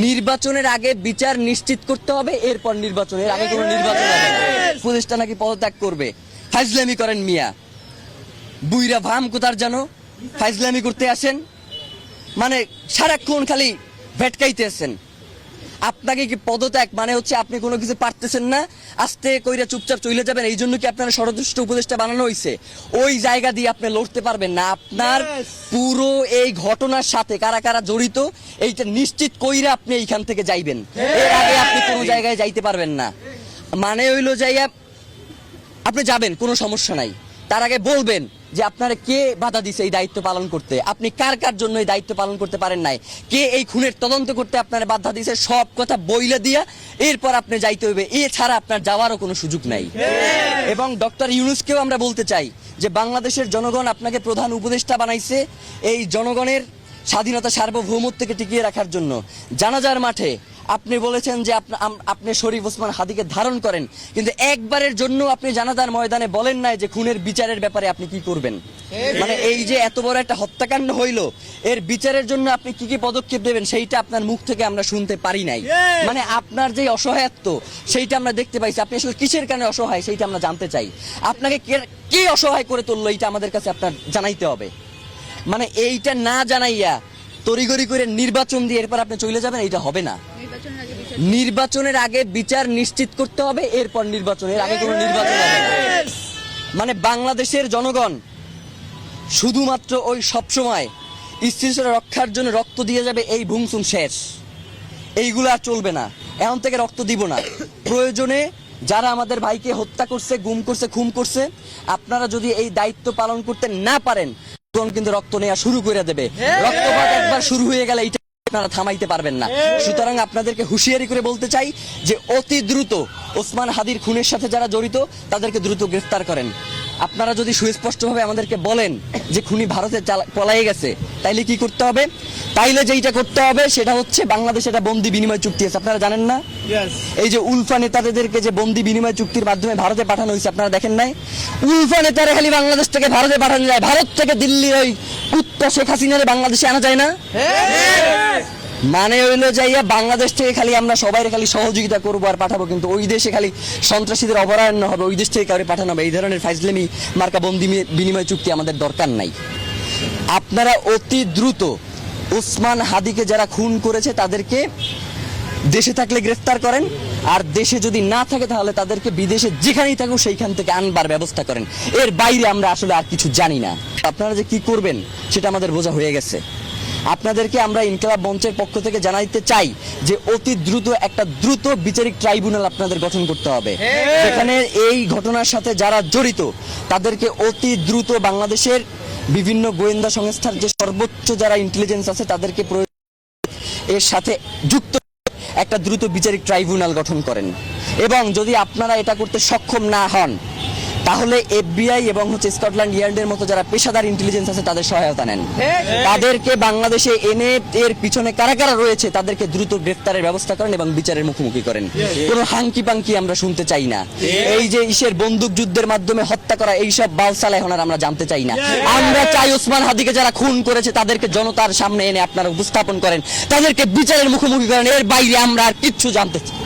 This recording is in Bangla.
নির্বাচনের আগে বিচার নিশ্চিত করতে হবে, এরপর নির্বাচনের আগে কোনো নির্বাচন হবে না। উপদেষ্টা নাকি পদত্যাগ করবে। ফাইজলামি করেন মিয়া, বুইরা ভাম কোথার জানো, ফাইজলামি করতে আসেন, মানে সারাক্ষণ খালি ভেটকাইতে আসেন। আপনাকে কি পদত্যাগ মানে হচ্ছে আপনি কোনো কিছু পারতেছেন না, আস্তে কইরা চুপচাপ চলে যাবেন, এই জন্য কি আপনার ষড়যন্ত্র উপদেষ্টা বানানো হয়েছে? ওই জায়গা দিয়ে আপনি লড়তে পারবেন না। আপনার পুরো এই ঘটনার সাথে কারা কারা জড়িত এইটা নিশ্চিত কইরা আপনি এইখান থেকে যাইবেন, এর আগে আপনি কোনো জায়গায় যাইতে পারবেন না। মানে হইলো যাইয়া আপনি যাবেন, কোনো সমস্যা নাই, তার আগে বলবেন যে আপনারা কে বাধা দিছে এই দায়িত্ব পালন করতে, আপনি কার কার জন্য এই দায়িত্ব পালন করতে পারেন নাই, কে এই খুনের তদন্ত করতে আপনারা বাধা দিছে, সব কথা বইলে দিয়া এরপর আপনি যাইতে হইবে। এছাড়া আপনার যাওয়ারও কোনো সুযোগ নাই। এবং ডক্টর ইউনূসকেও আমরা বলতে চাই যে বাংলাদেশের জনগণ আপনাকে প্রধান উপদেষ্টা বানাইছে এই জনগণের স্বাধীনতা সার্বভৌমত্বকে টিকিয়ে রাখার জন্য। জানাজার মাঠে আপনি বলেছেন যে আপনি শরীফ ওসমান হাদিকে ধারণ করেন, কিন্তু একবারের জন্য আপনি জানাজার ময়দানে বলেন নাই যে খুনের বিচারের ব্যাপারে আপনি কি করবেন। মানে এই যে এত বড় একটা হত্যাকাণ্ড হইলো, এর বিচারের জন্য আপনি কি কি পদক্ষেপ নেবেন সেইটা আপনার মুখ থেকে আমরা শুনতে পারি নাই। মানে আপনার যে অসহায়ত্ব সেইটা আমরা দেখতে পাইছি, আপনি আসলে কিসের কারণে অসহায় সেইটা আমরা জানতে চাই। আপনাকে কে অসহায় করে তুললো এইটা আমাদের কাছে আপনার জানাইতে হবে। মানে এইটা না জানাইয়া তড়িঘড়ি করে নির্বাচন দিয়ে এরপর আপনি চলে যাবেন, এইটা হবে না। নির্বাচনের আগে বিচার নিশ্চিত করতে হবে, এরপর নির্বাচনের আগে কোনো নির্বাচন হবে না। মানে বাংলাদেশের জনগণ শুধুমাত্র ওই সবসময় স্থিতিশীলতা রক্ষার জন্য রক্ত দিয়ে যাবে, এই ভুংসুম শেষ, এইগুলো আর চলবে না। এখন থেকে রক্ত দিব না। প্রয়োজনে যারা আমাদের ভাইকে হত্যা করছে, গুম করছে, খুন করছে, আপনারা যদি এই দায়িত্ব পালন করতে না পারেন তখন কিন্তু রক্ত নেওয়া শুরু করে দেবে। রক্তপাত একবার শুরু হয়ে গেলে এইটা আপনারা থামাইতে পারবেন না। সুতরাং আপনাদেরকে হুঁশিয়ারি করে বলতে চাই যে অতি দ্রুত ওসমান হাদির খুনের সাথে যারা জড়িত তাদেরকে দ্রুত গ্রেফতার করেন। আপনারা যদি সুস্পষ্টভাবে আমাদেরকে বলেন যে খুনি ভারতে পলায়ে গেছে, তাইলে কি করতে হবে? তাইলে যেইটা করতে হবে সেটা হচ্ছে বাংলাদেশে একটা বন্দি বিনিময় চুক্তি আছে, আপনারা জানেন না? এই যে উলফা নেতাদেরকে যে বন্দি বিনিময় চুক্তির মাধ্যমে ভারতে পাঠানো হয়েছে, আপনারা দেখেন নাই? উলফা নেতারা খালি বাংলাদেশ থেকে ভারতে পাঠানো যায়, ভারত থেকে দিল্লির ওই কুত্তা শেখ হাসিনারে বাংলাদেশে আনা যায় না। মানে হইলো যাইয়া বাংলাদেশ থেকে খালি আমরা সবাই খালি সহযোগিতা করবো আর পাঠাবো, কিন্তু ওই দেশে খালি সন্ত্রাসীদের অভয়ারণ্য হবে, ওই দেশ থেকে কাউকে পাঠানো হবে। এই ধরনের ফাইজলামি মার্কা বন্দি বিনিময় চুক্তি আমাদের দরকার নাই। আপনারা অতি দ্রুত ওসমান হাদিকে যারা খুন করেছে তাদেরকে দেশে থাকলে গ্রেফতার করেন, আর দেশে যদি না থাকে তাহলে তাদেরকে বিদেশে যেখানেই থাকুক সেইখান থেকে আনবার ব্যবস্থা করেন। এর বাইরে আমরা আসলে আর কিছু জানি না। আপনারা যে কি করবেন সেটা আমাদের বোঝা হয়ে গেছে। আপনাদেরকে আমরা ইনকিলাব মঞ্চের পক্ষ থেকে জানাইতে চাই যে অতি দ্রুত একটা দ্রুত বিচারিক ট্রাইব্যুনাল আপনাদের গঠন করতে হবে, যেখানে এই ঘটনার সাথে যারা জড়িত তাদেরকে অতি দ্রুত বাংলাদেশের বিভিন্ন গোয়েন্দা সংস্থার যে সর্বোচ্চ যারা ইন্টেলিজেন্স আছে তাদেরকে এর সাথে যুক্ত একটা দ্রুত বিচারিক ট্রাইব্যুনাল গঠন করেন। এবং যদি আপনারা এটা করতে সক্ষম না হন তাহলে FBI এবং স্কটল্যান্ড ইয়ার্ডের মতো যারা পেশাদার ইন্টেলিজেন্স আছে তাদের সহায়তা নেন, তাদেরকে বাংলাদেশে এনে এর পিছনে কারা কারা রয়েছে তাদেরকে দ্রুত গ্রেফতারের ব্যবস্থা করেন এবং বিচারের মুখোমুখি করেন। কোনো হাঙ্কি পাঙ্কি আমরা শুনতে চাই না। এই যে ইসের বন্দুক যুদ্ধের মাধ্যমে হত্যা করা এইসব বালসালা এখন আর আমরা জানতে চাই না। আমরা চাই ওসমান হাদিকে যারা খুন করেছে তাদেরকে জনতার সামনে এনে আপনারা উপস্থাপন করেন, তাদেরকে বিচারের মুখোমুখি করেন। এর বাইরে আমরা আর কিচ্ছু জানতে চাই।